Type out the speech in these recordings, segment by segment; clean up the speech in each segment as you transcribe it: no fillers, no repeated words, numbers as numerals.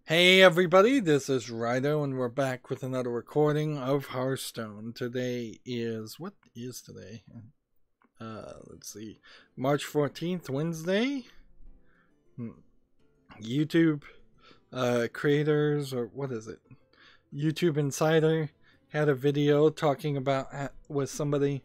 Hey everybody, this is Rydo and we're back with another recording of Hearthstone. Today is, what is today? Let's see, March 14th, Wednesday. YouTube creators, or what is it? YouTube Insider had a video talking about with somebody,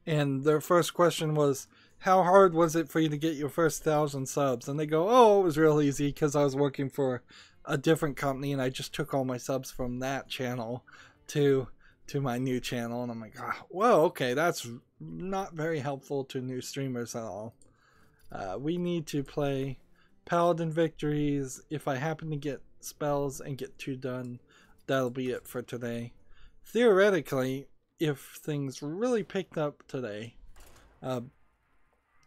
and their first question was, how hard was it for you to get your first 1,000 subs? And they go, oh, it was real easy because I was working for a different company and I just took all my subs from that channel to my new channel. And I'm like, oh, well, okay, that's not very helpful to new streamers at all. We need to play Paladin victories. If I happen to get spells and get 2 done, that'll be it for today. Theoretically, if things really picked up today,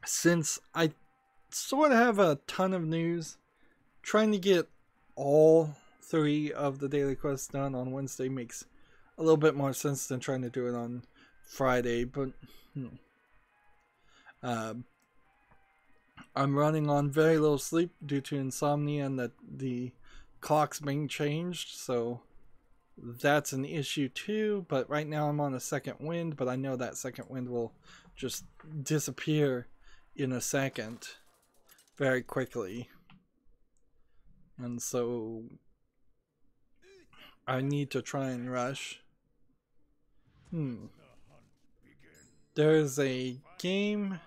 since I sort of have a ton of news, trying to get all 3 of the daily quests done on Wednesday makes a little bit more sense than trying to do it on Friday, but I'm running on very little sleep due to insomnia and that the clock's being changed, so that's an issue too. But right now I'm on a second wind, but I know that second wind will just disappear in a second very quickly, and so I need to try and rush. There's a game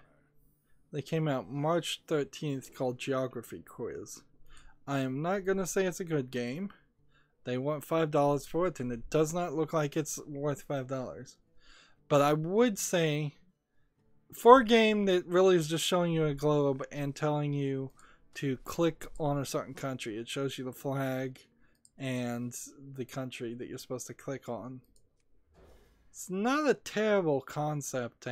that came out March 13th called Geography Quiz. I am not going to say it's a good game. They want $5 for it, and it does not look like it's worth $5. But I would say, for a game that really is just showing you a globe and telling you to click on a certain country, it shows you the flag and the country that you're supposed to click on. It's not a terrible concept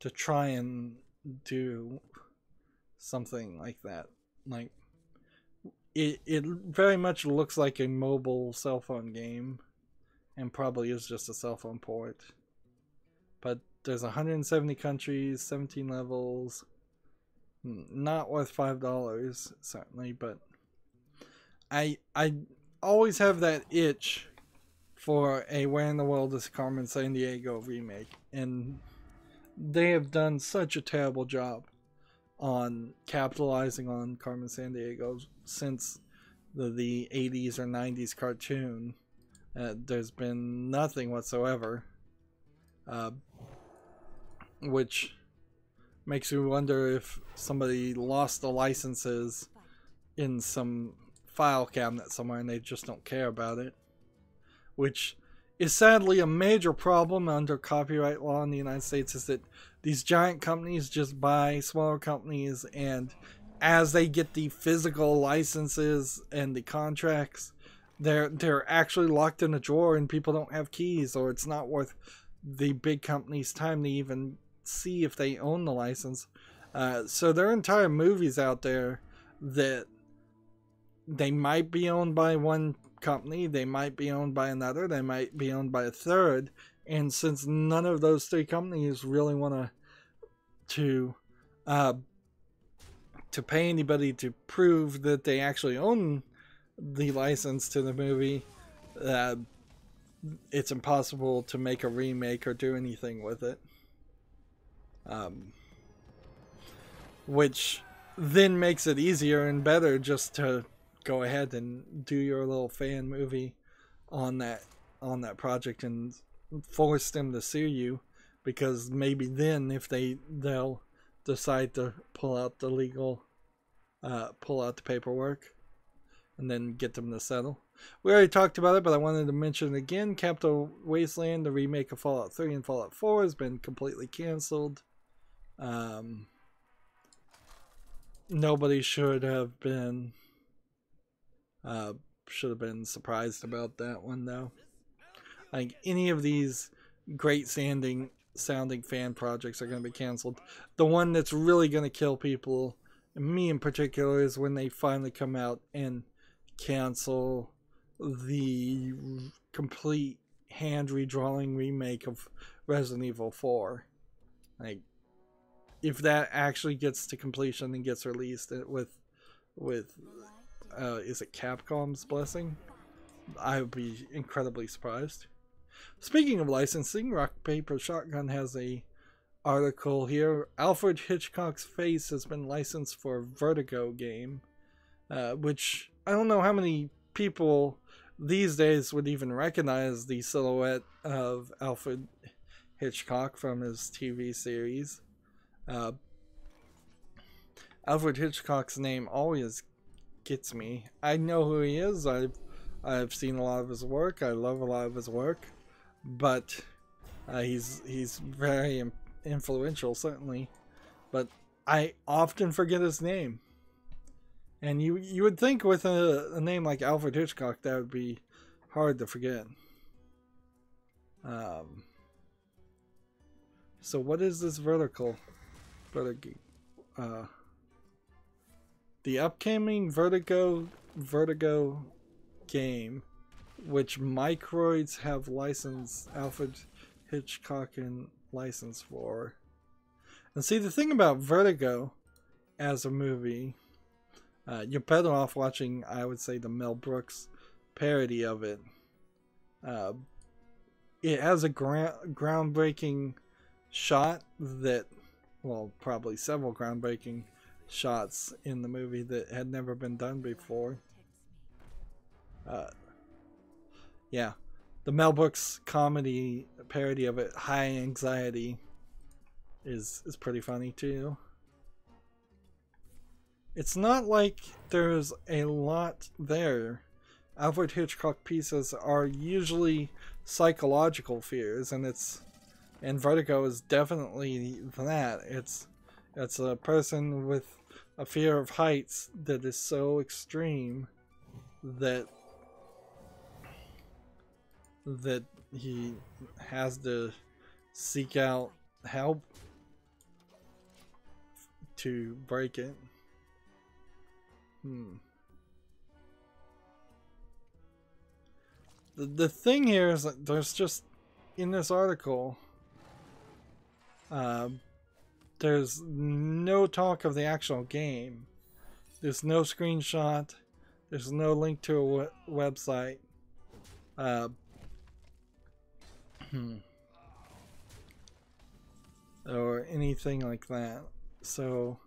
to try and do something like that. Like, it very much looks like a mobile cell phone game, and probably is just a cell phone port. But there's 170 countries, 17 levels. Not worth $5 certainly, but I always have that itch for a Where in the World is Carmen Sandiego remake, and they have done such a terrible job on capitalizing on Carmen Sandiego since the 80s or 90s cartoon. There's been nothing whatsoever, which makes me wonder if somebody lost the licenses in some file cabinet somewhere and they just don't care about it, which is sadly a major problem under copyright law in the United States, is that these giant companies just buy smaller companies, and as they get the physical licenses and the contracts, they're actually locked in a drawer and people don't have keys, or it's not worth the big company's time to even see if they own the license. So there are entire movies out there that they might be owned by one company, they might be owned by another, they might be owned by a third, and since none of those 3 companies really want to pay anybody to prove that they actually own the license to the movie, it's impossible to make a remake or do anything with it. Which then makes it easier and better just to go ahead and do your little fan movie on that project and force them to sue you, because maybe then if they'll decide to pull out the legal pull out the paperwork and then get them to settle. We already talked about it, but I wanted to mention it again. Capital Wasteland, the remake of Fallout 3 and Fallout 4, has been completely canceled. Nobody should have been surprised about that one, though. Like, any of these great sounding fan projects are going to be canceled. The one that's really going to kill people, me in particular, is when they finally come out and cancel the complete hand redrawing remake of Resident Evil 4. Like, if that actually gets to completion and gets released with is it Capcom's blessing? I would be incredibly surprised. Speaking of licensing, Rock Paper Shotgun has a article here. Alfred Hitchcock's Face has been licensed for a Vertigo game, which I don't know how many people these days would even recognize the silhouette of Alfred Hitchcock from his TV series. Alfred Hitchcock's name always gets me. I know who he is. I've seen a lot of his work. I love a lot of his work, but he's very influential, certainly. But I often forget his name. And you would think with a name like Alfred Hitchcock that would be hard to forget. So what is this Vertigo? The upcoming Vertigo game, which Microids have licensed Alfred Hitchcock in license for. And see, the thing about Vertigo as a movie, you're better off watching, I would say, the Mel Brooks parody of it. It has a groundbreaking shot that, well, probably several groundbreaking shots in the movie that had never been done before. Yeah, the Mel Brooks comedy parody of it, High Anxiety, is pretty funny too. It's not like there's a lot there. Alfred Hitchcock pieces are usually psychological fears, and Vertigo is definitely that. It's a person with a fear of heights that is so extreme that he has to seek out help to break it. The thing here is that there's just, in this article, there's no talk of the actual game. There's no screenshot. There's no link to a website. Or anything like that. So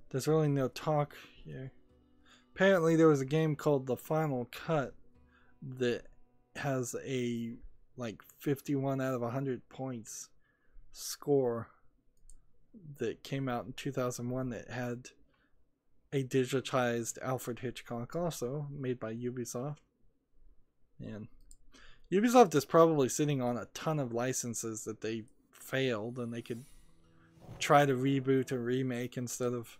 there's really no talk here. Apparently there was a game called The Final Cut that has a like 51 out of 100 points score that came out in 2001 that had a digitized Alfred Hitchcock, also made by Ubisoft. And Ubisoft is probably sitting on a ton of licenses that they failed, and they could try to reboot or remake instead of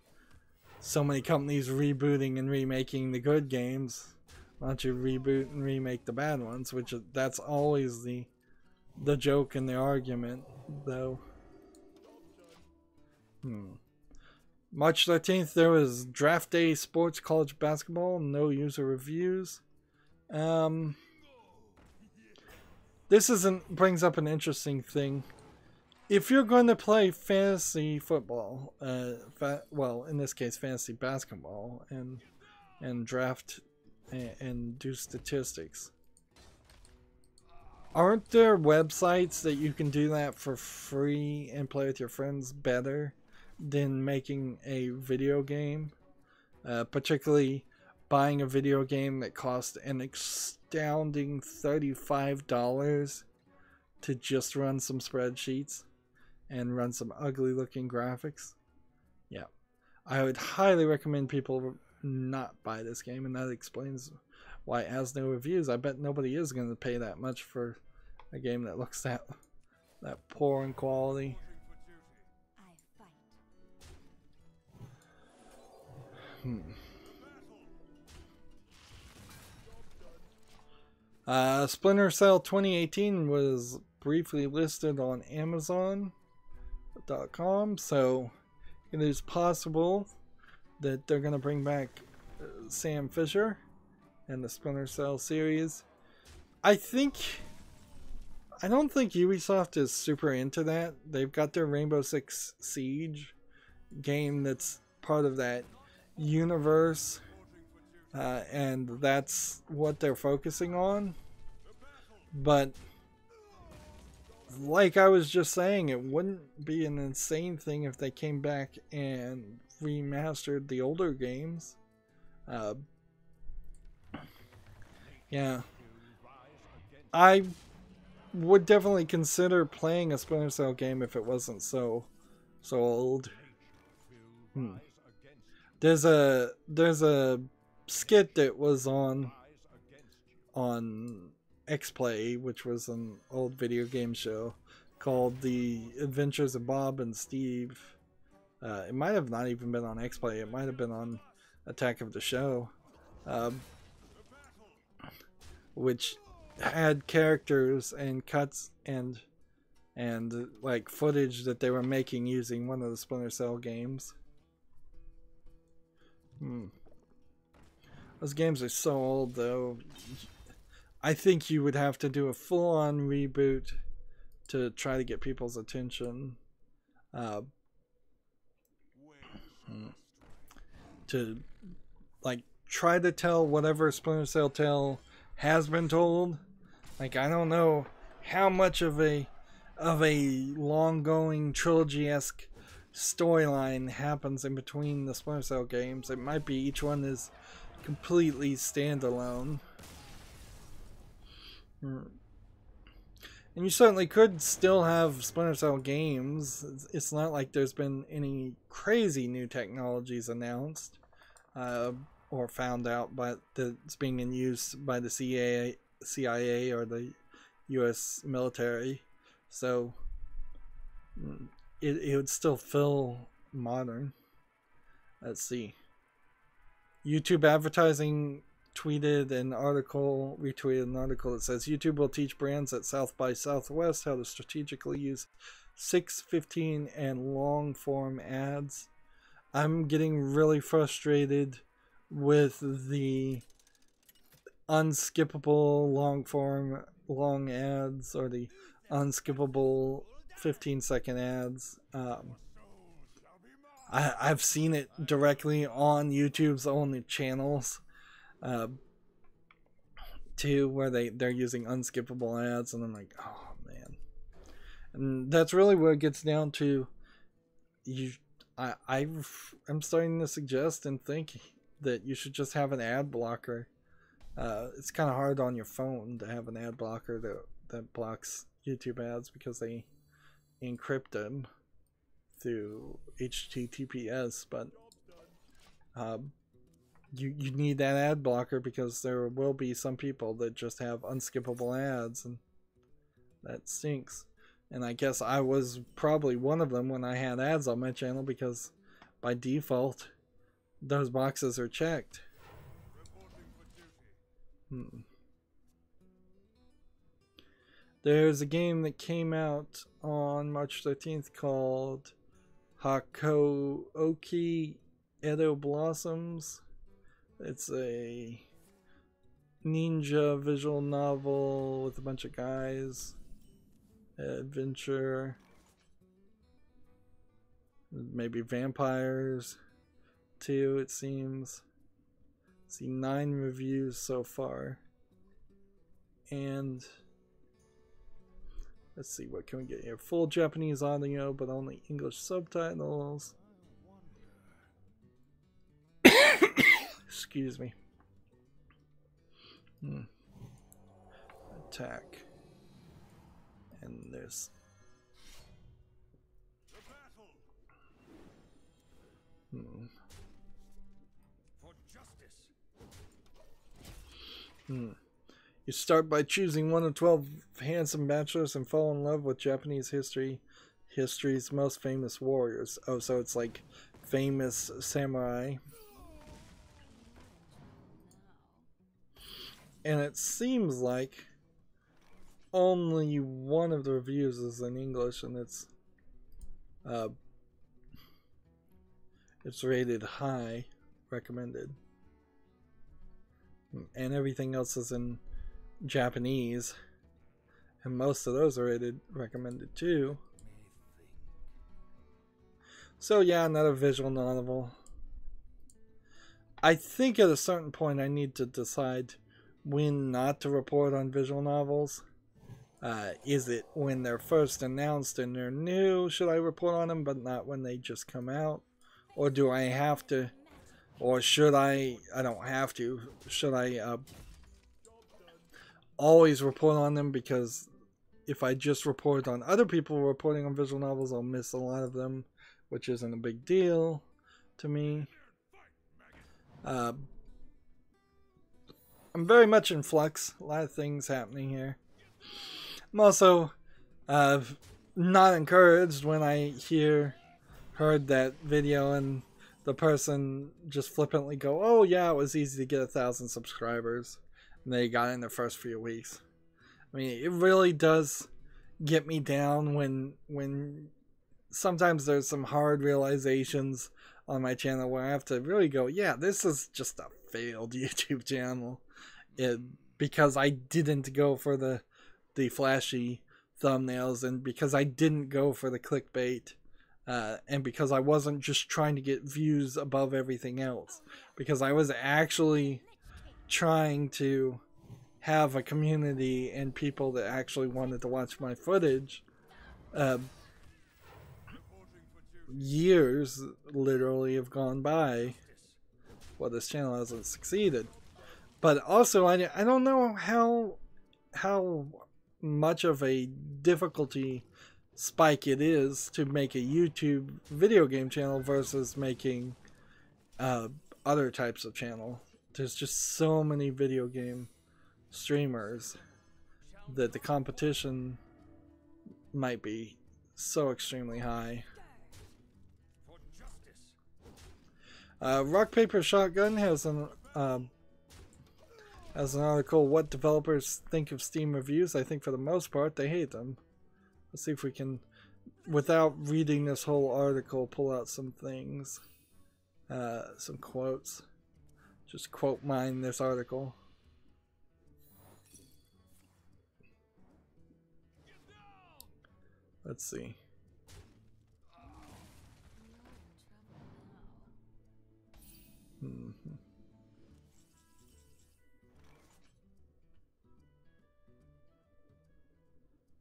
so many companies rebooting and remaking the good games. Why don't you reboot and remake the bad ones? Which that's always the joke and the argument, though. March 13th, there was Draft Day Sports College Basketball. No user reviews. This brings up an interesting thing. If you're going to play fantasy football, well, in this case, fantasy basketball, and draft and do statistics, aren't there websites that you can do that for free and play with your friends better than making a video game? Particularly buying a video game that costs an astounding $35 to just run some spreadsheets and run some ugly looking graphics. Yeah, I would highly recommend people not buy this game, and that explains why it has no reviews. I bet nobody is going to pay that much for a game that looks that poor in quality. Splinter Cell 2018 was briefly listed on Amazon.com, so it is possible that they're going to bring back Sam Fisher and the Splinter Cell series. I don't think Ubisoft is super into that. They've got their Rainbow Six Siege game that's part of that universe, and that's what they're focusing on. But like I was just saying, it wouldn't be an insane thing if they came back and remastered the older games. Yeah, I would definitely consider playing a Splinter Cell game if it wasn't so old. There's a skit that was on XPlay, which was an old video game show called The Adventures of Bob and Steve. It might have not even been on XPlay. It might have been on Attack of the Show, which had characters and cuts and like footage that they were making using one of the Splinter Cell games. Those games are so old, though. I think you would have to do a full-on reboot to try to get people's attention. To like try to tell whatever Splinter Cell tale has been told. Like, I don't know how much of a long-going trilogy-esque storyline happens in between the Splinter Cell games. It might be each one is completely standalone. And you certainly could still have Splinter Cell games. It's not like there's been any crazy new technologies announced or found out that's being in use by the CIA or the U.S. military. So it would still feel modern. Let's see. YouTube advertising retweeted an article that says YouTube will teach brands at South by Southwest how to strategically use 6:15 and long form ads. I'm getting really frustrated with the unskippable long ads, or the unskippable 15-second ads. I've seen it directly on YouTube's own channels too, where they're using unskippable ads, and I'm like, oh man. And that's really what it gets down to. I'm starting to suggest and think that you should just have an ad blocker. It's kind of hard on your phone to have an ad blocker that blocks YouTube ads because they encrypt them through HTTPS, but you need that ad blocker because there will be some people that just have unskippable ads, and that stinks. And I guess I was probably one of them when I had ads on my channel, because by default those boxes are checked. There's a game that came out on March 13th called Hakoki Edo Blossoms. It's a ninja visual novel with a bunch of guys. Adventure. Maybe vampires too, it seems. See 9 reviews so far. And let's see, what can we get here? Full Japanese audio, but only English subtitles. Excuse me. Attack. And there's... You start by choosing one of 12 handsome bachelors and fall in love with Japanese history's most famous warriors. Oh, so it's like famous samurai. And it seems like only one of the reviews is in English, and it's rated high, recommended. And everything else is in Japanese, and most of those are rated recommended too. So yeah, another visual novel. I think at a certain point I need to decide when not to report on visual novels. Is it when they're first announced and they're new? Should I report on them, but not when they just come out? Or do I have to? Or should I don't have to. Should I always report on them? Because if I just report on other people reporting on visual novels, I'll miss a lot of them, which isn't a big deal to me. I'm very much in flux. A lot of things happening here. I'm also not encouraged when I heard that video and the person just flippantly go, "Oh yeah, it was easy to get 1,000 subscribers," and they got in the first few weeks. I mean, it really does get me down when sometimes there's some hard realizations on my channel where I have to really go, yeah, this is just a failed YouTube channel. Because I didn't go for the flashy thumbnails, and because I didn't go for the clickbait, and because I wasn't just trying to get views above everything else, because I was actually trying to have a community and people that actually wanted to watch my footage. Years literally have gone by while this channel hasn't succeeded. But also, I don't know how much of a difficulty spike it is to make a YouTube video game channel versus making other types of channel. There's just so many video game streamers that the competition might be so extremely high. Rock Paper Shotgun has an article, what developers think of Steam reviews. I think for the most part they hate them. Let's see if we can, without reading this whole article, pull out some things, some quotes. Just quote mine this article. Let's see.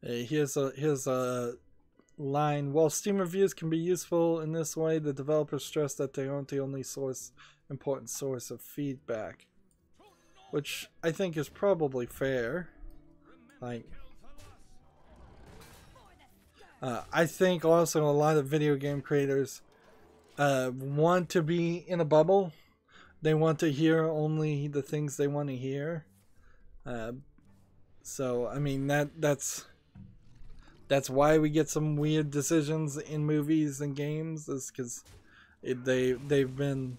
Hey, here's a line. While Steam reviews can be useful in this way, the developers stress that they aren't the only important source of feedback, which I think is probably fair. Like, I think also a lot of video game creators want to be in a bubble. They want to hear only the things they want to hear. So I mean that's why we get some weird decisions in movies and games, is because they've been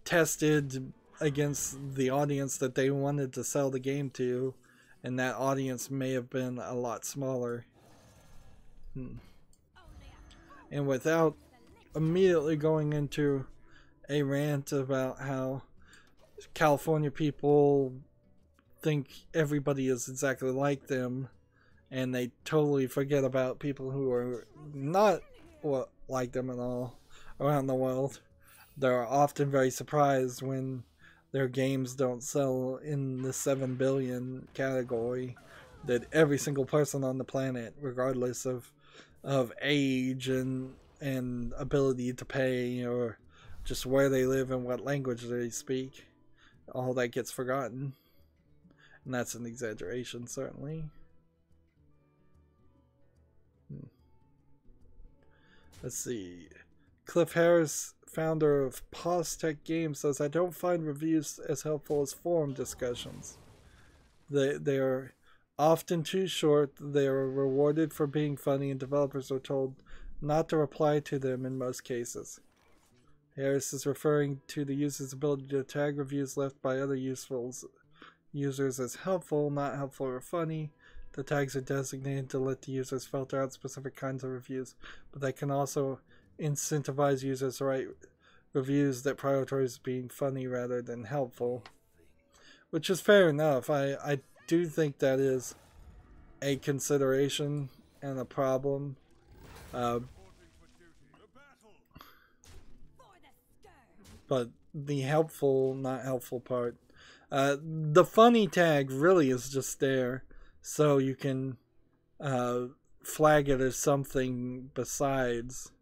tested against the audience that they wanted to sell the game to, and that audience may have been a lot smaller. And without immediately going into a rant about how California people think everybody is exactly like them, and they totally forget about people who are not like them at all around the world. They're often very surprised when their games don't sell in the 7 billion category, that every single person on the planet, regardless of age and ability to pay, or just where they live and what language they speak, all that gets forgotten. And that's an exaggeration, certainly. Let's see. Cliff Harris, founder of Pause Tech Games, says, I don't find reviews as helpful as forum discussions. They are often too short, they are rewarded for being funny, and developers are told not to reply to them in most cases. Harris is referring to the user's ability to tag reviews left by other users as helpful, not helpful or funny. The tags are designated to let the users filter out specific kinds of reviews, but they can also incentivize users to write reviews that prioritize being funny rather than helpful, which is fair enough. I do think that is a consideration and a problem. But the helpful, not helpful part. The funny tag really is just there, so you can flag it as something besides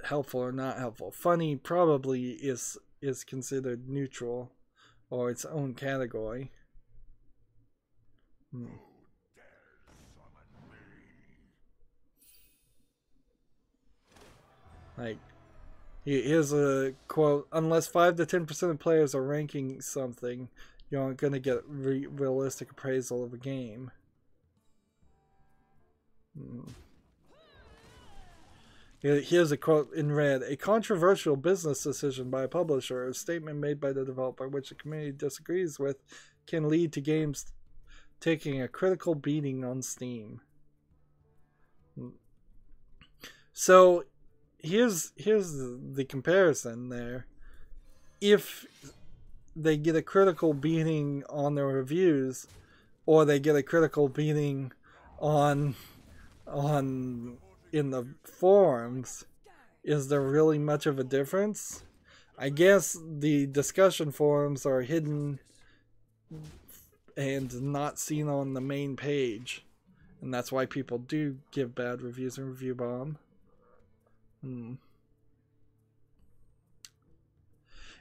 helpful or not helpful. Funny probably is considered neutral or its own category. Like, here's a quote: unless 5 to 10% of players are ranking something, you aren't going to get realistic appraisal of a game. Here's a quote in red: a controversial business decision by a publisher, a statement made by the developer which the community disagrees with, can lead to games taking a critical beating on Steam. So here's the comparison there. If they get a critical beating on their reviews, or they get a critical beating on in the forums, is there really much of a difference? I guess the discussion forums are hidden and not seen on the main page, and that's why people do give bad reviews and review bomb.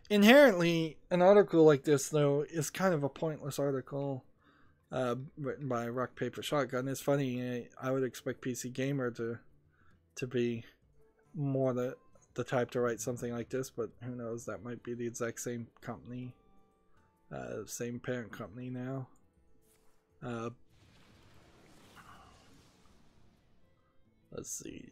Inherently, an article like this, though, is kind of a pointless article written by Rock Paper Shotgun. It's funny, I would expect PC Gamer to be more the type to write something like this, but who knows, that might be the exact same company, same parent company now. Let's see.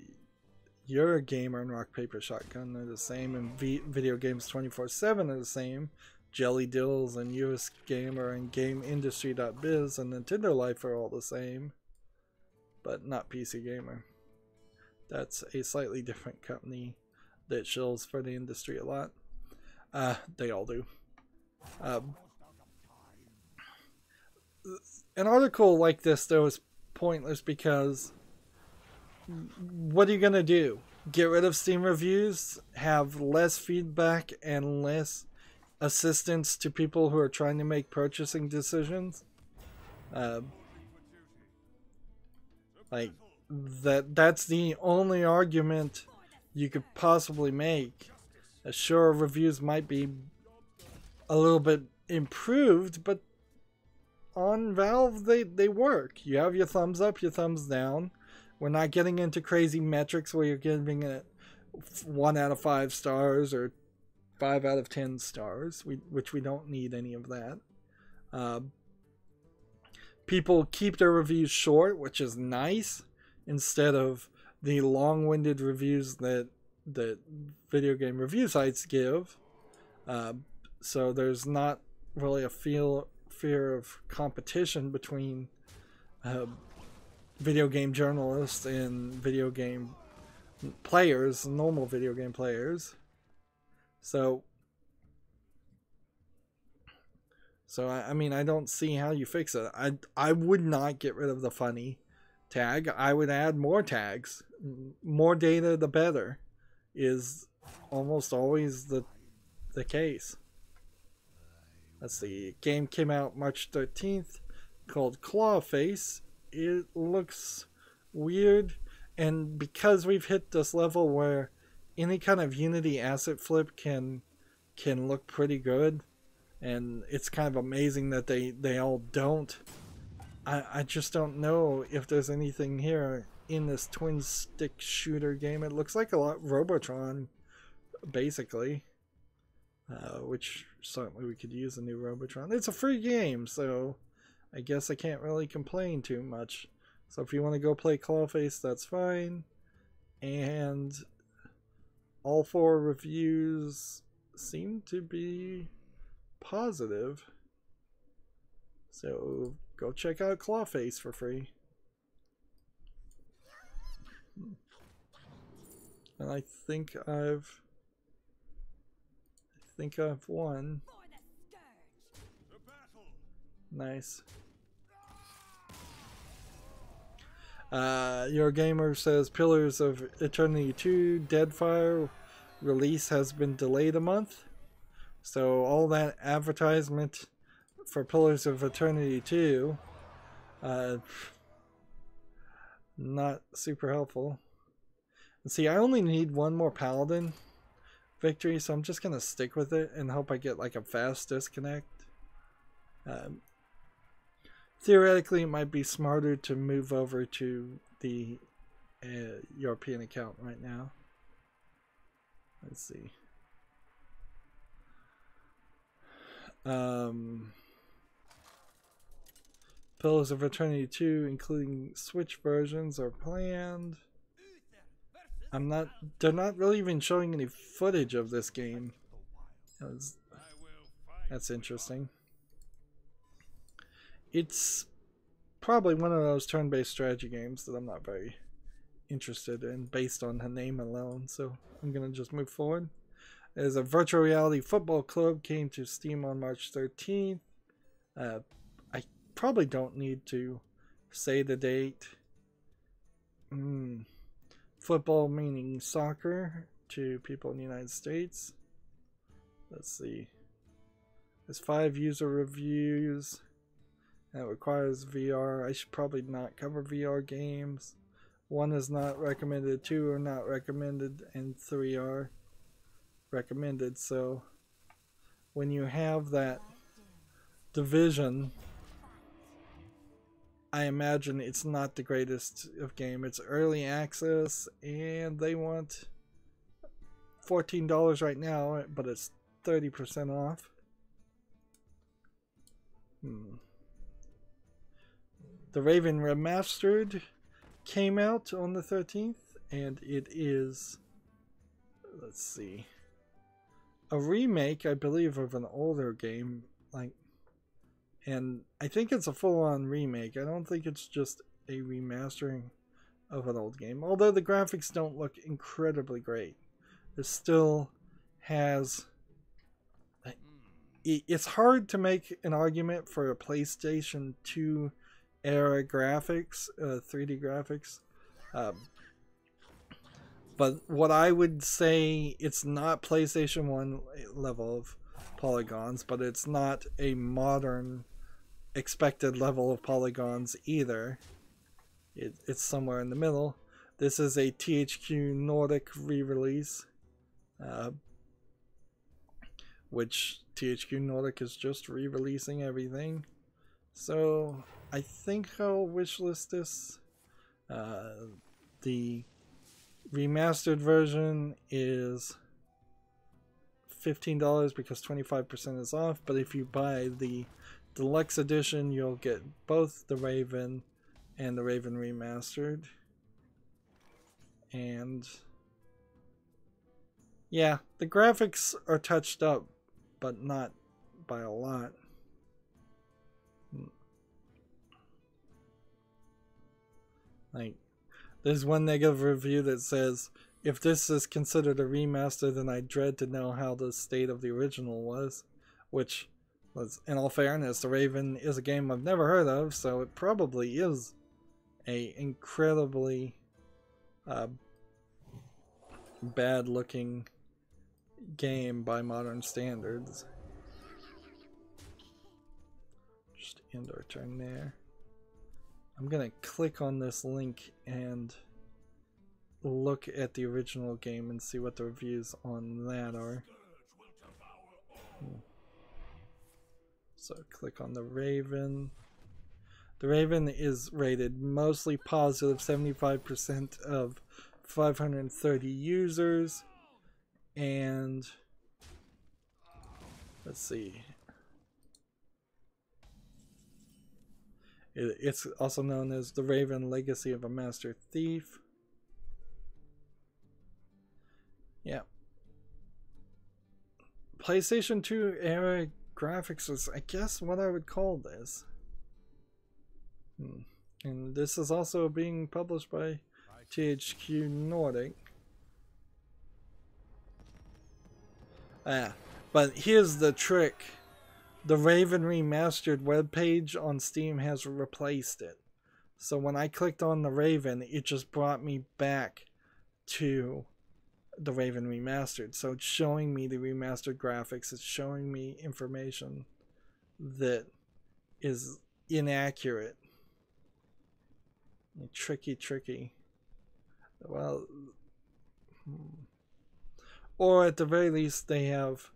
You're a Gamer and Rock Paper Shotgun are the same, and Video Games 24/7 are the same. Jelly Dills and US Gamer and GameIndustry.biz and Nintendo Life are all the same, but not PC Gamer. That's a slightly different company that shills for the industry a lot. They all do. An article like this, though, is pointless because what are you going to do? Get rid of Steam reviews? Have less feedback and less assistance to people who are trying to make purchasing decisions? Like, that's the only argument you could possibly make. Sure, reviews might be a little bit improved, but on Valve they work. You have your thumbs up, your thumbs down. We're not getting into crazy metrics where you're giving it 1 out of 5 stars or 5 out of 10 stars, which we don't need any of that. People keep their reviews short, which is nice, instead of the long-winded reviews that video game review sites give. So there's not really a fear of competition between video game journalists and video game players, normal video game players. So I mean, I don't see how you fix it. I would not get rid of the funny tag. I would add more tags. More data, the better, is almost always the case. Let's see. Game came out March 13th, called Clawface. It looks weird, and because we've hit this level where any kind of Unity asset flip can look pretty good, and it's kind of amazing that they all don't. I just don't know if there's anything here in this twin stick shooter game. It looks like a lot Robotron, basically, which certainly we could use a new Robotron. It's a free game, so I guess I can't really complain too much. So if you want to go play Clawface, that's fine. And all 4 reviews seem to be positive. So go check out Clawface for free. And I think I've won. Nice. Your Gamer says Pillars of Eternity 2 Deadfire release has been delayed a month. So all that advertisement for Pillars of Eternity 2, not super helpful. And see, I only need one more Paladin victory, so I'm just gonna stick with it and hope I get like a fast disconnect. Theoretically, it might be smarter to move over to the European account right now. Let's see. Pillars of Eternity 2, including Switch versions, are planned. They're not really even showing any footage of this game. That's interesting. It's probably one of those turn-based strategy games that I'm not very interested in based on the name alone, so I'm gonna just move forward. There's a virtual reality football club came to Steam on March 13th. I probably don't need to say the date. Football meaning soccer to people in the United States. Let's see. There's 5 user reviews. And it requires VR. I should probably not cover VR games. 1 is not recommended, 2 are not recommended, and 3 are recommended. So when you have that division, I imagine it's not the greatest of game. It's early access, and they want $14 right now, but it's 30% off. The Raven Remastered came out on the 13th, and it is, let's see, a remake, I believe, of an older game, and I think it's a full-on remake. I don't think it's just a remastering of an old game, although the graphics don't look incredibly great. It still has, it's hard to make an argument for a PlayStation 2 era graphics, 3D graphics, but what I would say, it's not PlayStation 1 level of polygons, but it's not a modern expected level of polygons either. It's somewhere in the middle. This is a THQ Nordic re-release, which THQ Nordic is just re-releasing everything. So I think I'll wishlist this. The remastered version is $15 because 25% is off, but if you buy the deluxe edition, you'll get both the Raven and the Raven Remastered. And yeah, the graphics are touched up, but not by a lot. Like, there's one negative review that says, if this is considered a remaster, then I dread to know how the state of the original was. Which, in all fairness, the Raven is a game I've never heard of, so it probably is a incredibly bad looking game by modern standards. Just end our turn there. I'm gonna click on this link and look at the original game and see what the reviews on that are. So click on the Raven. The Raven is rated mostly positive, 75% of 530 users, and let's see. It's also known as the Raven Legacy of a Master Thief. Yeah. PlayStation 2 era graphics is, I guess, what I would call this. And this is also being published by THQ Nordic. But here's the trick. The Raven Remastered webpage on Steam has replaced it. So when I clicked on the Raven, it just brought me back to the Raven Remastered. So it's showing me the remastered graphics. It's showing me information that is inaccurate. Tricky. Well, or at the very least, they have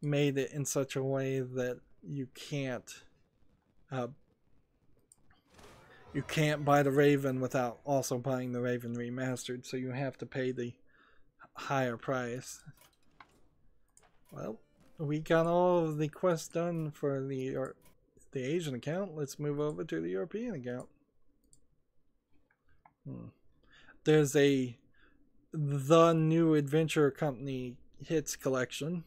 made it in such a way that you can't buy the Raven without also buying the Raven Remastered, so you have to pay the higher price. Well, we got all of the quests done for the Asian account. Let's move over to the European account. There's the New Adventure Company Hits collection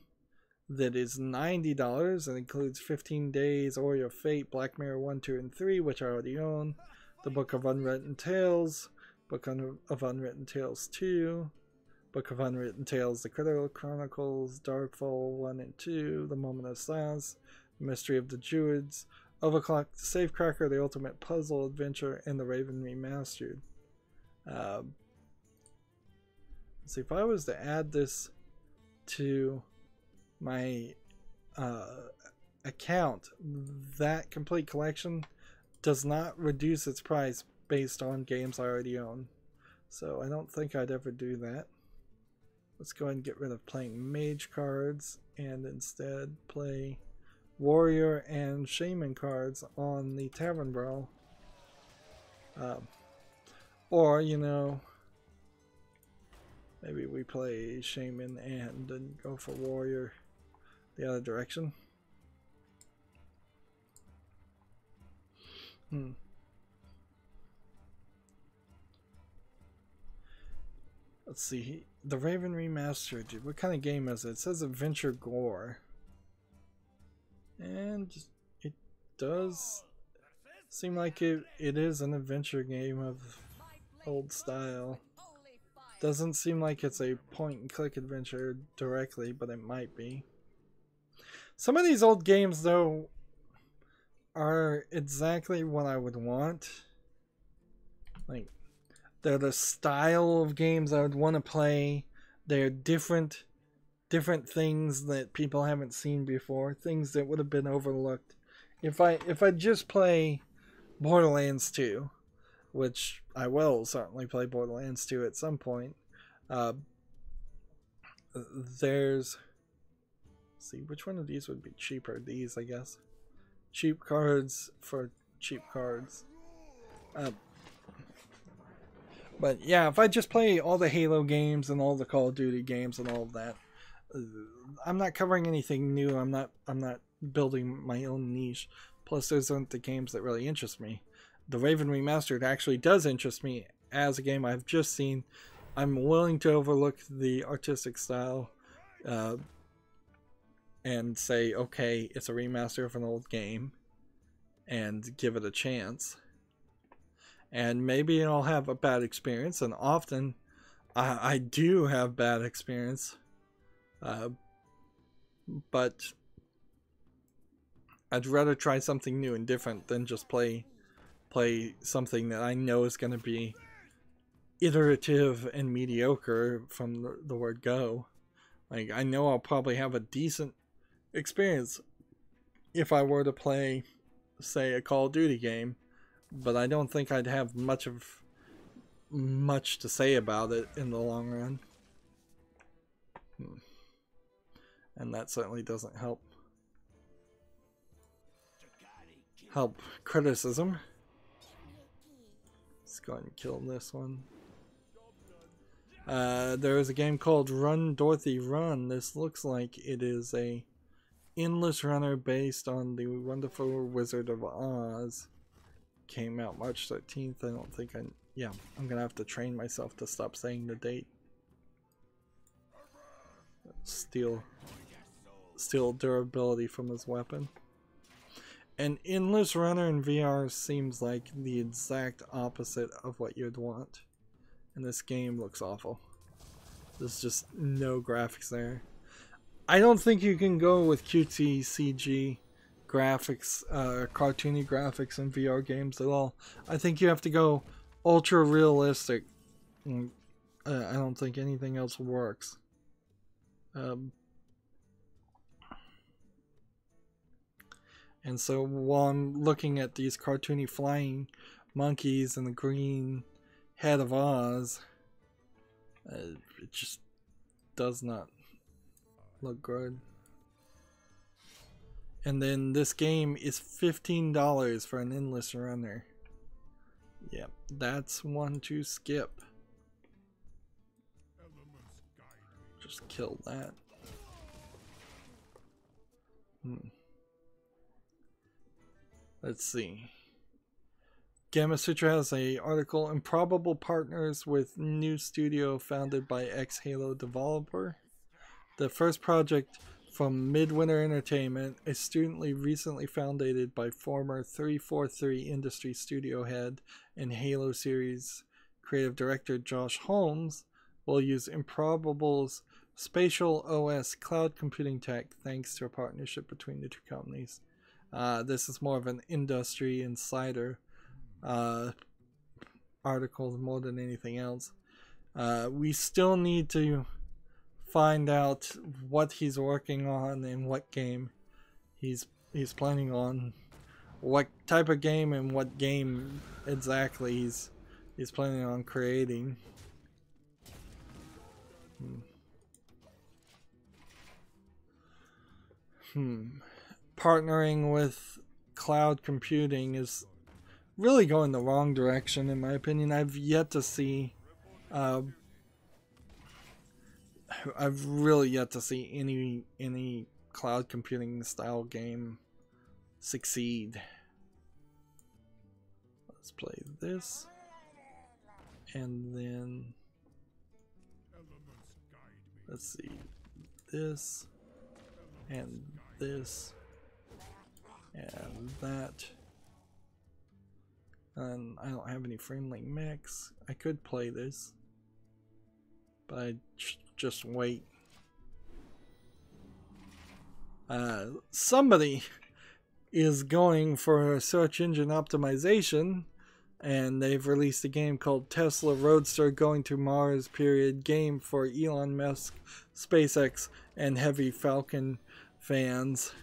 that is $90 and includes 15 Days, Ori of Fate, Black Mirror 1, 2, and 3, which I already own, the Book of Unwritten Tales, Book of Unwritten Tales 2, Book of Unwritten Tales, The Critical Chronicles, Darkfall 1 and 2, The Moment of Silence, The Mystery of the Druids, Overclock, The Safecracker, The Ultimate Puzzle Adventure, and The Raven Remastered. See, if I was to add this to my account, that complete collection does not reduce its price based on games I already own. So I don't think I'd ever do that. Let's go ahead and get rid of playing mage cards and instead play warrior and shaman cards on the Tavern Brawl. Or, you know, maybe we play shaman and then go for warrior the other direction. Let's see. The Raven Remastered. What kind of game is it? It says Adventure Gore. And it does seem like it is an adventure game of old style. Doesn't seem like it's a point and click adventure directly, but it might be. Some of these old games, though, are exactly what I would want. Like, they're the style of games I would want to play. They're different things that people haven't seen before, things that would have been overlooked. If I just play Borderlands 2, which I will certainly play Borderlands 2 at some point. There's, see, which one of these would be cheaper? These, I guess. Cheap cards for cheap cards. But yeah, if I just play all the Halo games and all the Call of Duty games and all of that, I'm not covering anything new. I'm not building my own niche. Plus, those aren't the games that really interest me. The Raven Remastered actually does interest me as a game I've just seen. I'm willing to overlook the artistic style and say, okay, it's a remaster of an old game and give it a chance. And maybe I'll have a bad experience, and often I do have bad experience. But I'd rather try something new and different than just play something that I know is going to be iterative and mediocre from the word go. Like, I know I'll probably have a decent experience if I were to play, say, a Call of Duty game, but I don't think I'd have much to say about it in the long run. And that certainly doesn't help criticism. Let's go ahead and kill this one. There is a game called Run Dorothy Run. This looks like it is a endless runner based on the Wonderful Wizard of Oz. Came out March 13th. I don't think I'm gonna have to train myself to stop saying the date. Steal durability from his weapon. An endless runner in VR seems like the exact opposite of what you'd want. And this game looks awful. There's just no graphics there. I don't think you can go with cutesy CG graphics, cartoony graphics in VR games at all. I think you have to go ultra realistic. I don't think anything else works. And so while I'm looking at these cartoony flying monkeys and the green head of Oz, it just does not look good. And then this game is $15 for an endless runner. Yep, that's one to skip. Just kill that. Let's see. Gamma Sutra has a article, Improbable Partners with New Studio Founded by ex-Halo developer. The first project from Midwinter Entertainment, a studently recently founded by former 343 Industry Studio head and Halo series creative director Josh Holmes, will use Improbable's spatial OS cloud computing tech thanks to a partnership between the two companies. This is more of an industry insider article more than anything else. We still need to find out what he's working on and what game he's planning on, what type of game and what game exactly he's planning on creating. Partnering with cloud computing is really going the wrong direction in my opinion. I've really yet to see any cloud computing style game succeed. Let's play this, and then let's see this and this and that. And I don't have any friendly mechs. I could play this, but I just wait. Somebody is going for search engine optimization, and they've released a game called Tesla Roadster Going to Mars game for Elon Musk, SpaceX, and Heavy Falcon fans.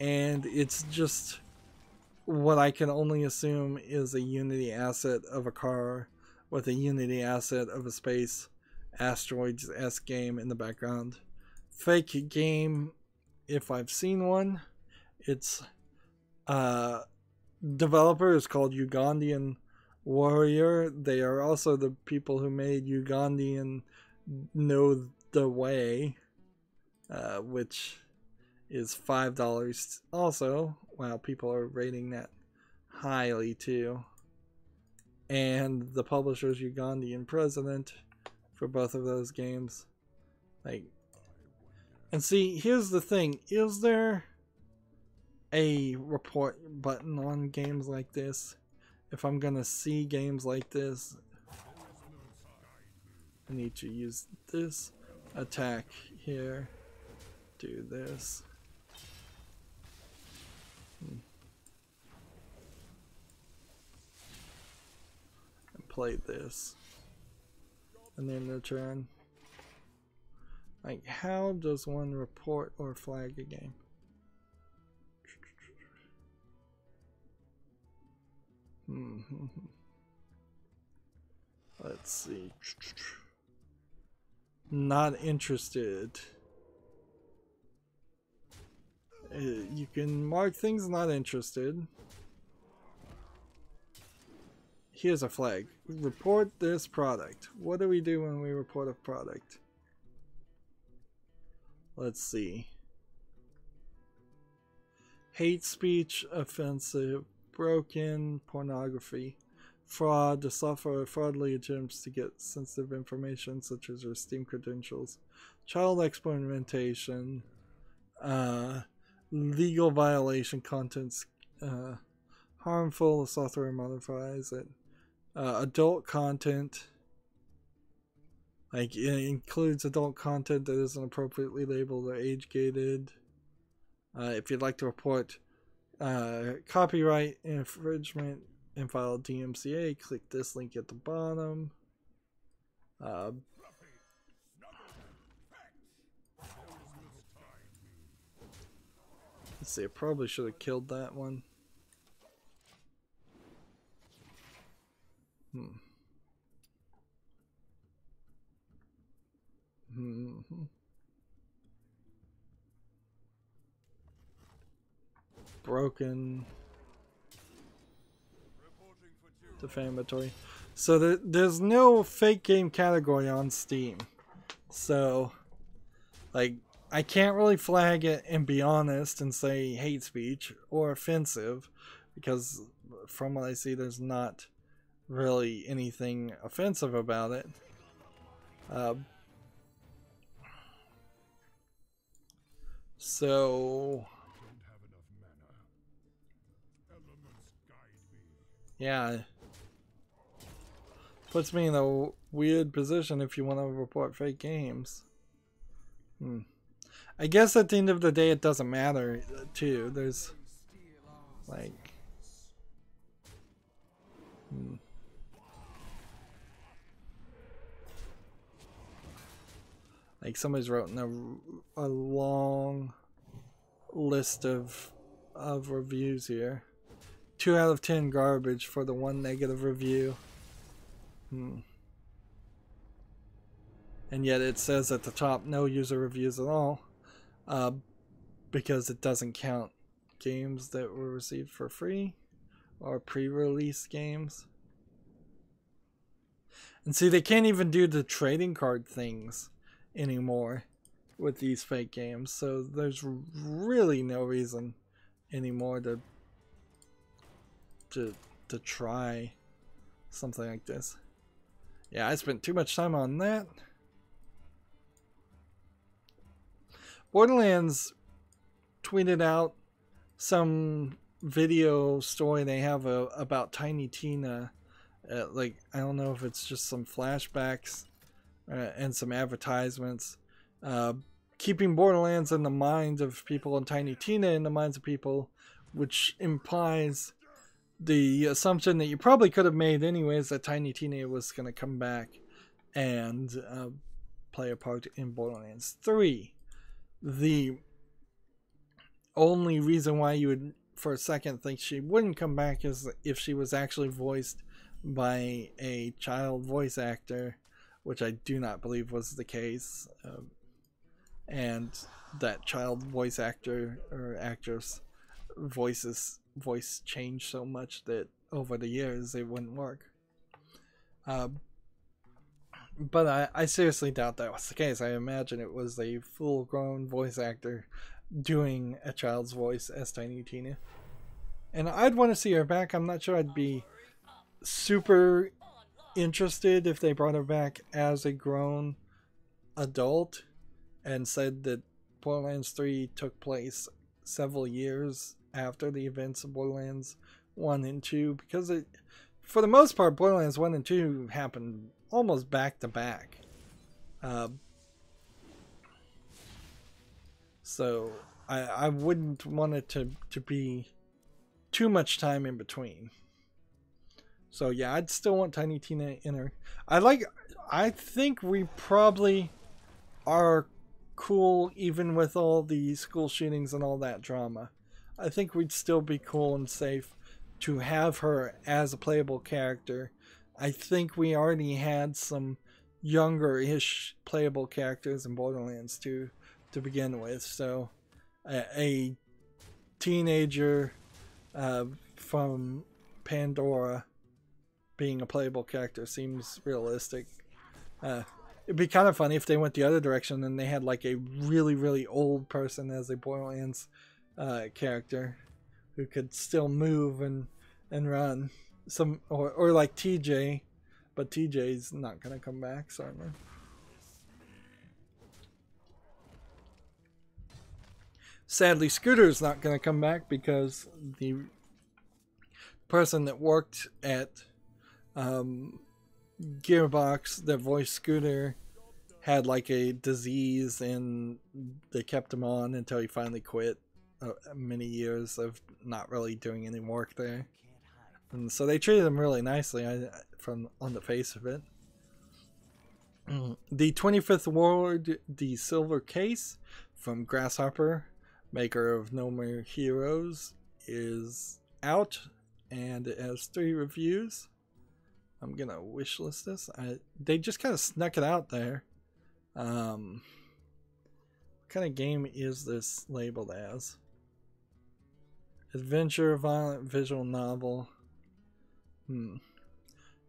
And it's just what I can only assume is a Unity asset of a car with a Unity asset of a space asteroids-esque game in the background. Fake game, if I've seen one. Its developer is called Ugandan Warrior. They are also the people who made Ugandan Know the Way, which is $5 also. Wow, people are rating that highly too. And the publisher's Ugandan president for both of those games. Like, and see, here's the thing. Is there a report button on games like this? If I'm gonna see games like this, I need to use this attack here, do this. And play this. And then return. Like, how does one report or flag a game? Let's see. Not interested. You can mark things not interested. Here's a flag. Report this product. What do we do when we report a product? Let's see. Hate speech, offensive, broken, pornography, fraud, to suffer fraudulent attempts to get sensitive information such as your Steam credentials, child experimentation, legal violation, contents harmful, the software modifies it, adult content, like it includes adult content that isn't appropriately labeled or age gated. If you'd like to report copyright infringement and file DMCA, click this link at the bottom. Uh, let's see, I probably should have killed that one. Broken. Defamatory. So there's no fake game category on Steam. So, like, I can't really flag it and be honest and say hate speech or offensive, because from what I see, there's not really anything offensive about it. So, yeah, puts me in a weird position if you want to report fake games. I guess at the end of the day, it doesn't matter, too. There's, like... Like, somebody's written a long list of reviews here. 2 out of 10 garbage for the 1 negative review. And yet it says at the top, no user reviews at all. Because it doesn't count games that were received for free or pre-release games. And see, they can't even do the trading card things anymore with these fake games, so there's really no reason anymore to try something like this. Yeah, I spent too much time on that. Borderlands tweeted out some video story they have about Tiny Tina. Like, I don't know if it's just some flashbacks and some advertisements. Keeping Borderlands in the minds of people and Tiny Tina in the minds of people, which implies the assumption that you probably could have made anyways, that Tiny Tina was going to come back and play a part in Borderlands 3. The only reason why you would for a second think she wouldn't come back is if she was actually voiced by a child voice actor, which I do not believe was the case. And that child voice actor or actress voice changed so much that over the years it wouldn't work. But I seriously doubt that was the case. I imagine it was a full-grown voice actor doing a child's voice as Tiny Tina. And I'd want to see her back. I'm not sure I'd be super interested if they brought her back as a grown adult and said that Borderlands 3 took place several years after the events of Borderlands 1 and 2, because for the most part, Borderlands 1 and 2 happened almost back to back. So I wouldn't want it to be too much time in between. So yeah, I'd still want Tiny Tina in her. I think we probably are cool even with all the school shootings and all that drama. I think we'd still be cool and safe to have her as a playable character. I think we already had some younger-ish playable characters in Borderlands 2 to begin with, so a teenager from Pandora being a playable character seems realistic. It'd be kind of funny if they went the other direction and they had like a really, really old person as a Borderlands character who could still move and run. Or like TJ, but TJ's not gonna come back, certainly. Sadly, Scooter's not gonna come back because the person that worked at Gearbox that voiced Scooter had like a disease, and they kept him on until he finally quit. Many years of not really doing any work there, and so they treated him really nicely on the face of it. The 25th Award, the Silver Case from Grasshopper, maker of No More Heroes, is out, and it has 3 reviews. I'm gonna wishlist this. They just kind of snuck it out there. What kind of game is this labeled as? Adventure, violent, visual novel.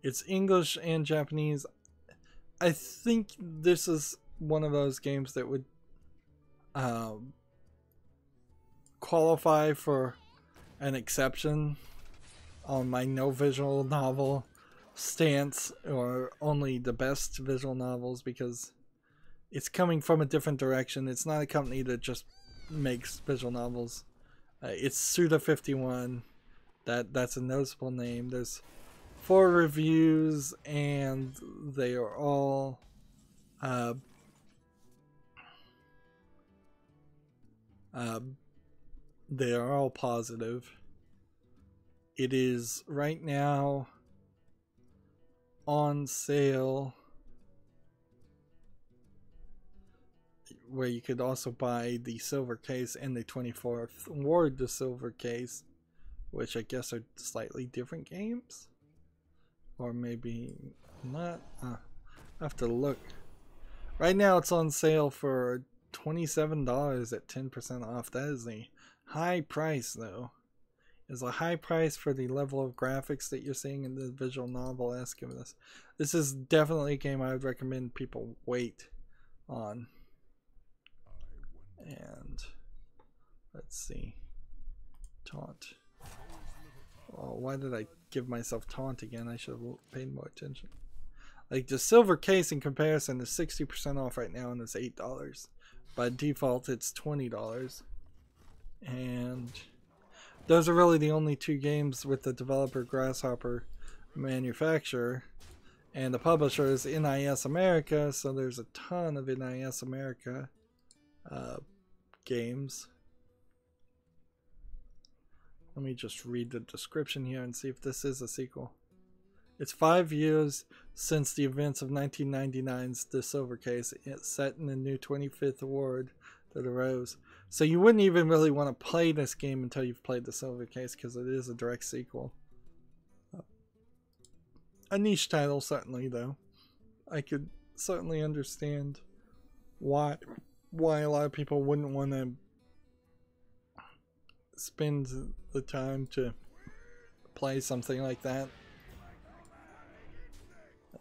It's English and Japanese. I think this is one of those games that would qualify for an exception on my no visual novel stance, or only the best visual novels, because it's coming from a different direction. It's not a company that just makes visual novels. It's Suda51. That's a noticeable name. There's 4 reviews, and they are all positive. It is right now on sale, where you could also buy the silver case and the 24th Award, the silver case, which I guess are slightly different games, or maybe not. I have to look. Right now it's on sale for $27 at 10% off. That is a high price, though. It's a high price for the level of graphics that you're seeing in the visual novel-esque of this. This is definitely a game I would recommend people wait on. And let's see. Taunt. Oh, why did I give myself taunt again? I should have paid more attention. Like, the silver case in comparison is 60% off right now, and it's $8. By default, it's $20. And those are really the only 2 games with the developer Grasshopper manufacturer. And the publisher is NIS America, so there's a ton of NIS America games. Let me just read the description here and see if this is a sequel. It's 5 years since the events of 1999's The Silver Case. It's set in the new 25th Award that arose. So you wouldn't even really want to play this game until you've played The Silver Case, because it is a direct sequel. A niche title, certainly, though. I could certainly understand why a lot of people wouldn't want to spend the time to play something like that.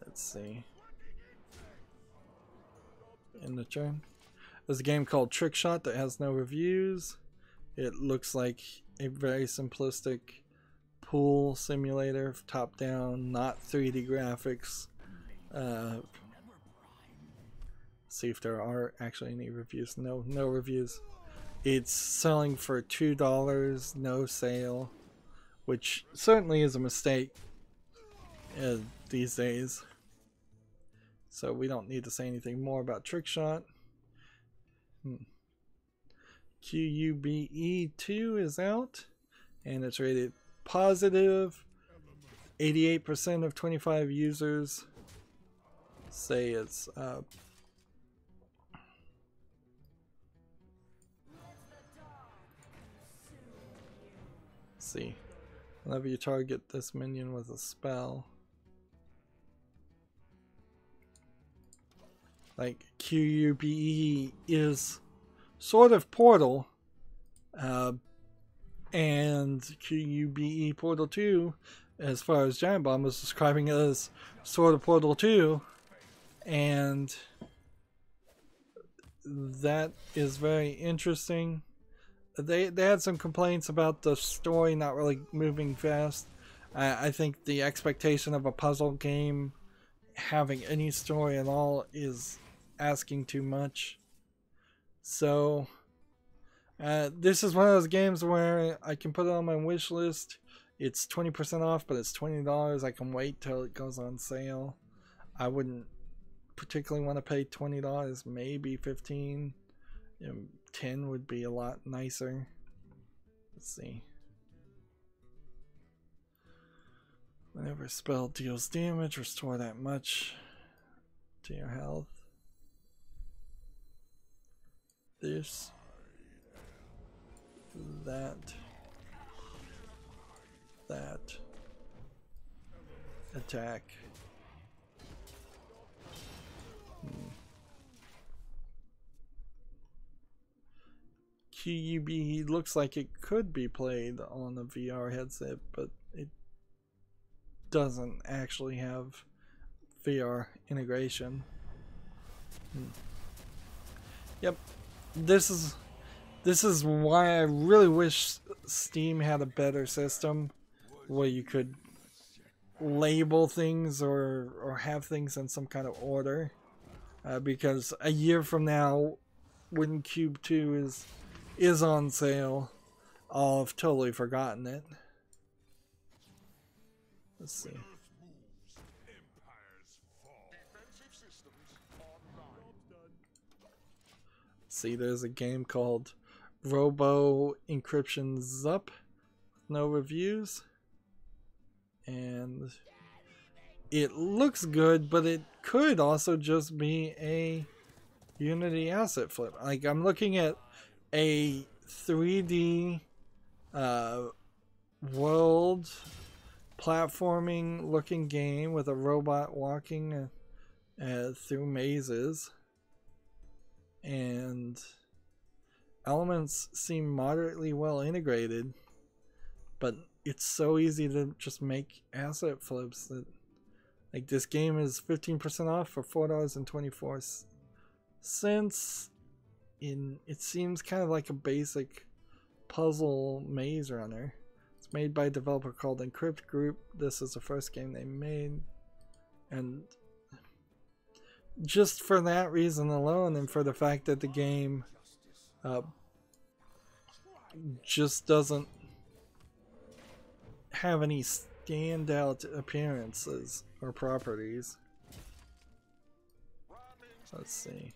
Let's see. In the turn, there's a game called Trick Shot that has no reviews. It looks like a very simplistic pool simulator, top down, not 3D graphics. See if there are actually any reviews. No reviews. It's selling for $2, no sale, which certainly is a mistake these days. So we don't need to say anything more about Trick Shot. QUBE 2 is out, and it's rated positive. 88% of 25 users say it's see. Whenever you target this minion with a spell, like QUBE is sort of Portal, and QUBE Portal 2, as far as Giant Bomb was describing it, as sort of Portal 2, and that is very interesting. They had some complaints about the story not really moving fast. I think the expectation of a puzzle game having any story at all is asking too much. So this is one of those games where I can put it on my wish list. It's 20% off, but it's $20. I can wait till it goes on sale. I wouldn't particularly want to pay $20, maybe $15. $10 would be a lot nicer. Let's see. Whenever a spell deals damage, restore that much to your health. This, that, attack. QUB looks like it could be played on a VR headset, but it doesn't actually have VR integration. Yep, this is why I really wish Steam had a better system where you could label things or have things in some kind of order, because a year from now, when Cube 2 is on sale, I'll have totally forgotten it. Let's see. See, there's a game called Robo Encryption Zup. No reviews. And it looks good, but it could also just be a Unity asset flip. Like, I'm looking at a 3D world platforming looking game with a robot walking through mazes, and elements seem moderately well integrated, but it's so easy to just make asset flips that, like, this game is 15% off for $4.24. It seems kind of like a basic puzzle maze runner. It's made by a developer called Encrypt Group. This is the first game they made, and just for that reason alone, and for the fact that the game just doesn't have any standout appearances or properties. Let's see.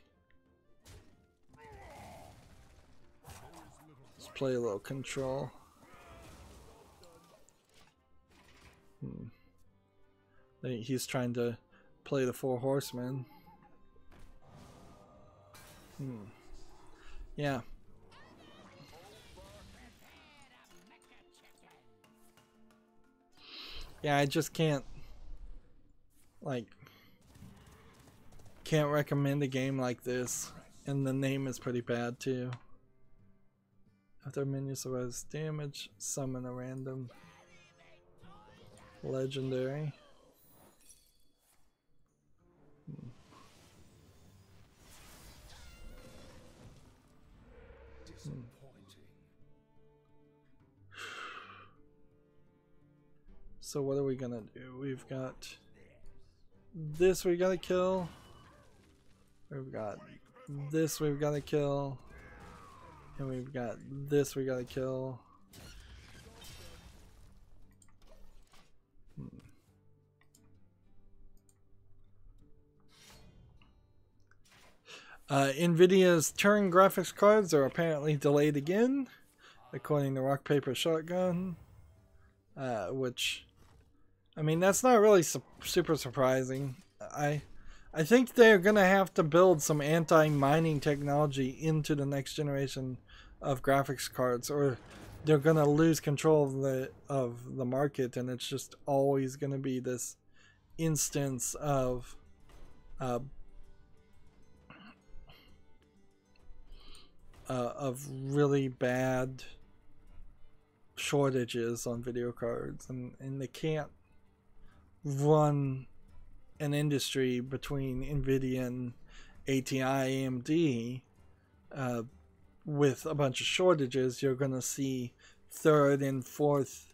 Let's play a little Control. He's trying to play the Four Horsemen. Yeah. Yeah, I just can't recommend a game like this, and the name is pretty bad too. After menu survives damage, summon a random legendary. So what are we gonna do? We've got this we gotta kill. We've got this we've gotta kill. And we've got this we gotta kill. NVIDIA's Turing graphics cards are apparently delayed again, according to Rock Paper Shotgun. Which, I mean, that's not really super surprising. I think they're gonna have to build some anti-mining technology into the next generation of graphics cards, or they're gonna lose control of the market, and it's just always gonna be this instance of really bad shortages on video cards, and they can't run an industry between NVIDIA and ATI AMD with a bunch of shortages. You're gonna see third and fourth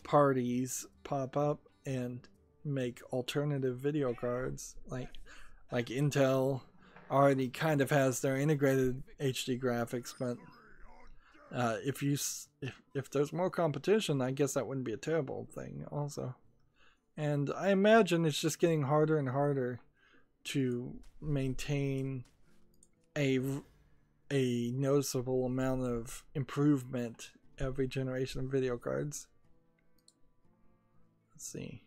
parties pop up and make alternative video cards, like Intel already kind of has their integrated HD graphics, but if there's more competition, I guess that wouldn't be a terrible thing also. And I imagine it's just getting harder and harder to maintain a noticeable amount of improvement every generation of video cards. Let's see.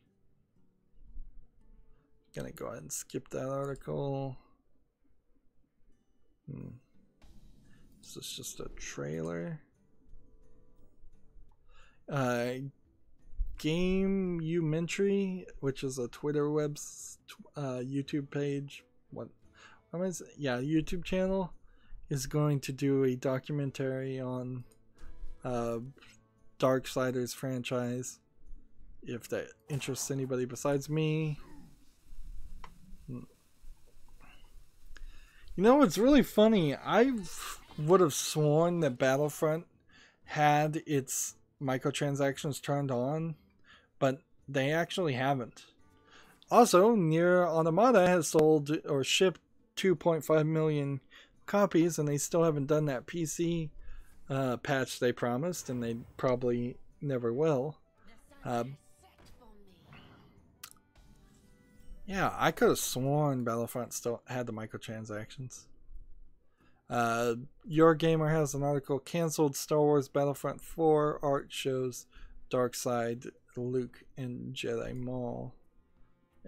Gonna go ahead and skip that article. This is just a trailer. Gameumentary, which is a Twitter YouTube page. What is it? Yeah, YouTube channel is going to do a documentary on Darksiders franchise. If that interests anybody besides me. You know, it's really funny. I would have sworn that Battlefront had its microtransactions turned on, but they actually haven't. Also, Nier Automata has sold or shipped 2.5 million copies, and they still haven't done that PC patch they promised, and they probably never will. Yeah, I could have sworn Battlefront still had the microtransactions. Your Gamer has an article, canceled Star Wars Battlefront 4 art shows Darkseid, Luke, and Jedi Maul.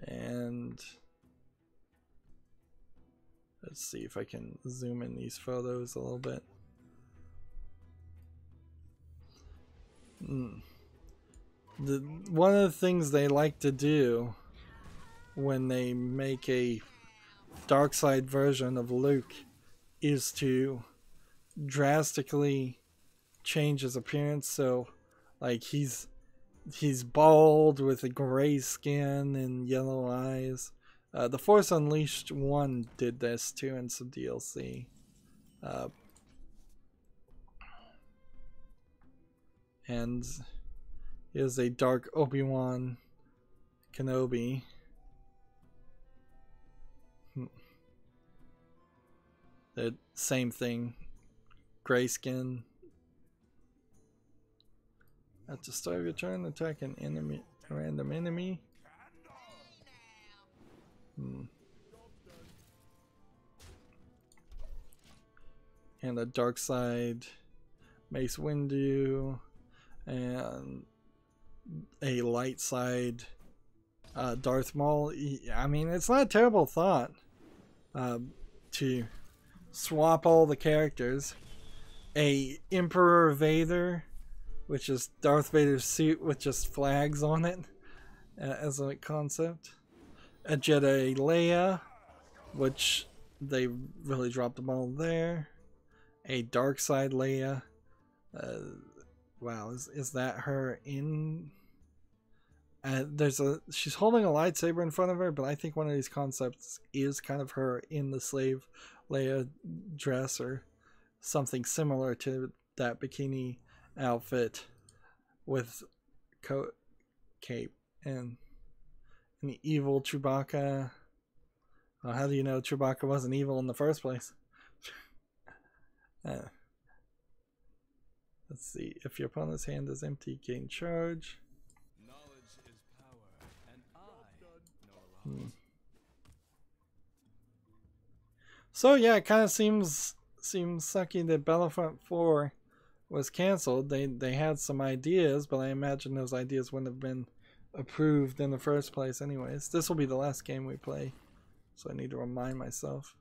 And let's see if I can zoom in these photos a little bit. One of the things they like to do when they make a Darkseid version of Luke is to drastically change his appearance. So like he's bald with a gray skin and yellow eyes. The Force Unleashed 1 did this too in some DLC. And here's a dark Obi-Wan Kenobi. The same thing, gray skin. At the start of your turn, attack an enemy, a random enemy. And a Darkseid, Mace Windu, and a light side Darth Maul. I mean, it's not a terrible thought to swap all the characters. A Emperor Vader, which is Darth Vader's suit with just flags on it as a concept. A Jedi Leia, which they really dropped the ball there. A Darkseid Leia. Wow, is that her in? She's holding a lightsaber in front of her, but I think one of these concepts is kind of her in the slave Leia dress or something similar to that bikini outfit with coat, cape, and an evil Chewbacca. Well, how do you know Chewbacca wasn't evil in the first place? Let's see. If your opponent's hand is empty, gain charge. Knowledge is power, and I know. So yeah, it kind of seems sucky that Battlefront 4 was canceled. They had some ideas, but I imagine those ideas wouldn't have been approved in the first place anyways. This will be the last game we play, so I need to remind myself.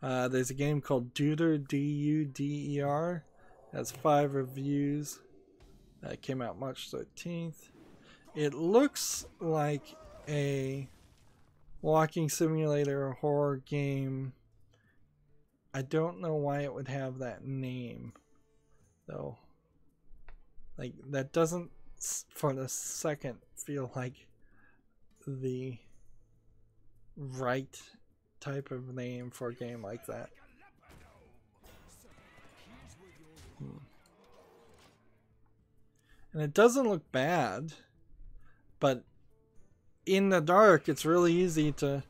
There's a game called Duder, D-U-D-E-R. It has 5 reviews. It came out March 13th. It looks like a walking simulator horror game. I don't know why it would have that name, though. Like, that doesn't for the second feel like the right type of name for a game like that. And it doesn't look bad, but in the dark it's really easy to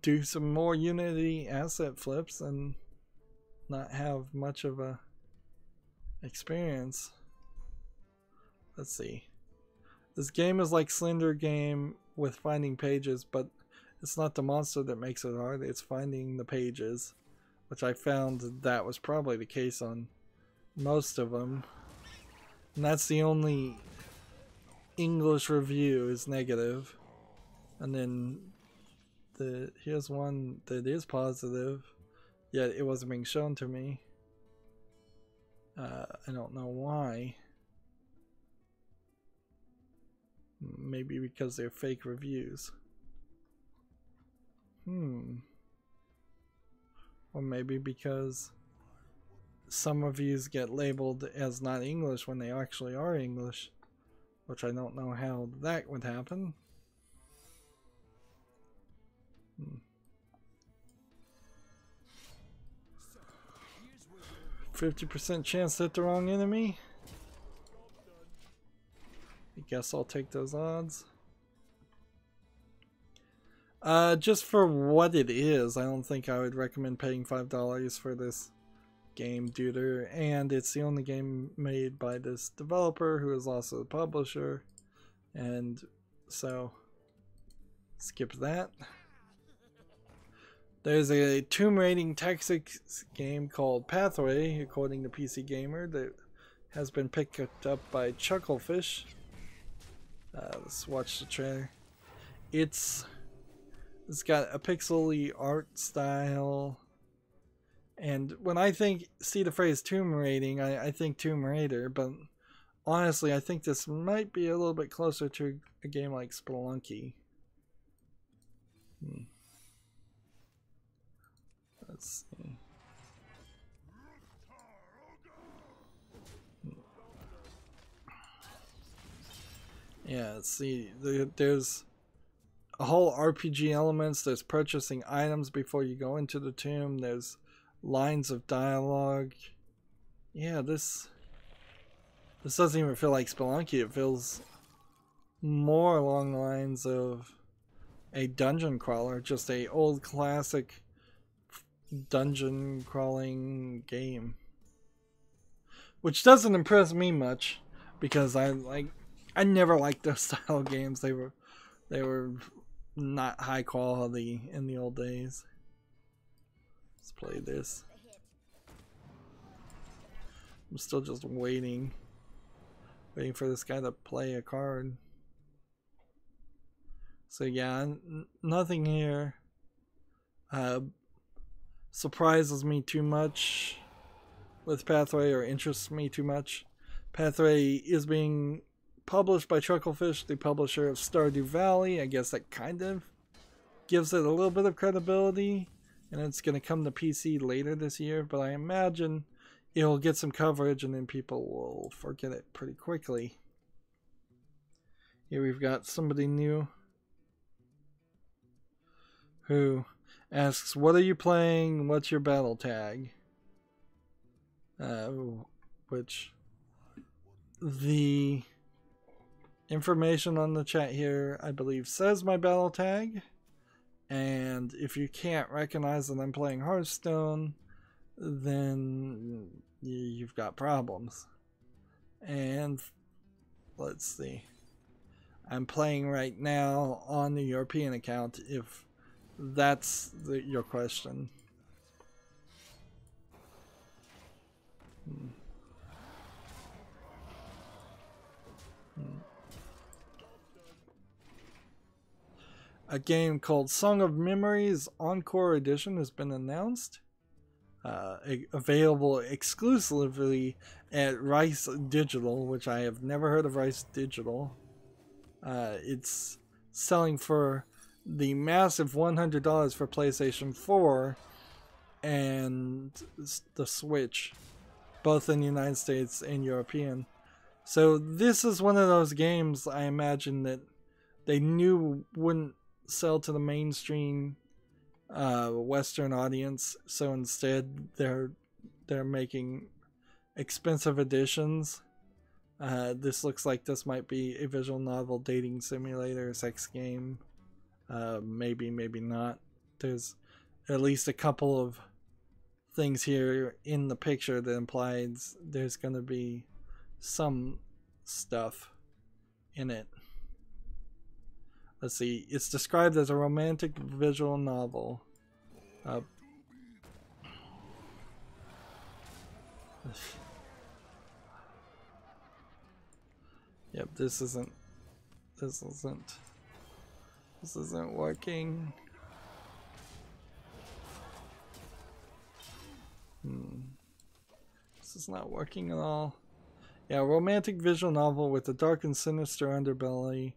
do some more Unity asset flips and not have much of a experience. Let's see. This game is like Slender Game with finding pages, but it's not the monster that makes it hard, it's finding the pages, which I found that was probably the case on most of them. And that's the only English review is negative, and then here's one that is positive, yet it wasn't being shown to me. I don't know why. Maybe because they're fake reviews. Or maybe because some reviews get labeled as not English when they actually are English, which I don't know how that would happen. 50% chance to hit the wrong enemy. I guess I'll take those odds. Just for what it is, I don't think I would recommend paying $5 for this game, and it's the only game made by this developer who is also the publisher, and so skip that. There's a tomb raiding tactics game called Pathway, according to PC Gamer, that has been picked up by Chucklefish. Let's watch the trailer. It's got a pixely art style, and when I see the phrase tomb raiding, I think Tomb Raider, but honestly I think this might be a little bit closer to a game like Spelunky. Let's see. Yeah, let's see. There's a whole RPG elements. There's purchasing items before you go into the tomb. There's lines of dialogue. Yeah, this doesn't even feel like Spelunky. It feels more along the lines of a dungeon crawler, just a old classic dungeon crawling game, which doesn't impress me much because I never liked those style games. They were not high quality in the old days. Let's play this. I'm still just waiting for this guy to play a card. So yeah, nothing here surprises me too much with Pathway or interests me too much. Pathway is being published by Chucklefish, the publisher of Stardew Valley. I guess that kind of gives it a little bit of credibility, and it's going to come to PC later this year, but I imagine it'll get some coverage and then people will forget it pretty quickly. Here we've got somebody new who asks, what are you playing? What's your battle tag? Which the information on the chat here, I believe, says my battle tag. And if you can't recognize that I'm playing Hearthstone, then you've got problems. And let's see. I'm playing right now on the European account, if that's your question. A game called Song of Memories Encore Edition has been announced. Available exclusively at Rice Digital, which I have never heard of Rice Digital. It's selling for the massive $100 for PlayStation 4 and the Switch, both in the United States and European. So this is one of those games I imagine that they knew wouldn't sell to the mainstream Western audience, so instead they're making expensive editions. This looks like this might be a visual novel, dating simulator, sex game. Maybe not. There's at least a couple of things here in the picture that implies there's going to be some stuff in it. Let's see. It's described as a romantic visual novel. Yep, this isn't This isn't working. This is not working at all. Yeah, romantic visual novel with a dark and sinister underbelly.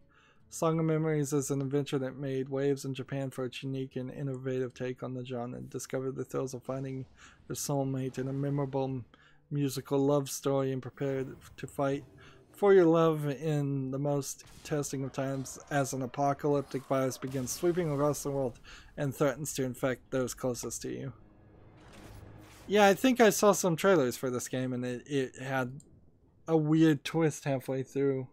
Song of Memories is an adventure that made waves in Japan for its unique and innovative take on the genre and discovered the thrills of finding your soulmate in a memorable musical love story and prepared to fight for your love in the most testing of times as an apocalyptic virus begins sweeping across the world and threatens to infect those closest to you. Yeah, I think I saw some trailers for this game and it had a weird twist halfway through.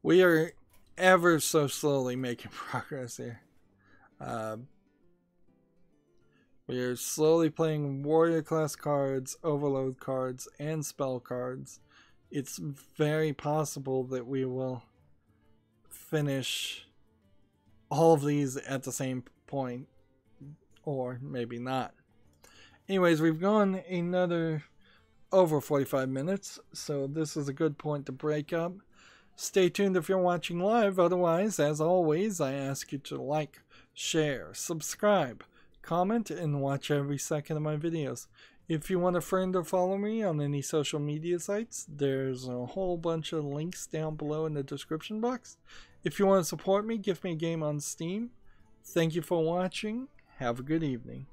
We are ever so slowly making progress here. We are slowly playing warrior class cards, overload cards, and spell cards. It's very possible that we will finish all of these at the same point, or maybe not. Anyways, we've gone another over 45 minutes, so this is a good point to break up. Stay tuned if you're watching live. Otherwise, as always, I ask you to like, share, subscribe, comment, and watch every second of my videos. If you want a friend or follow me on any social media sites, there's a whole bunch of links down below in the description box. If you want to support me, give me a game on Steam. Thank you for watching. Have a good evening.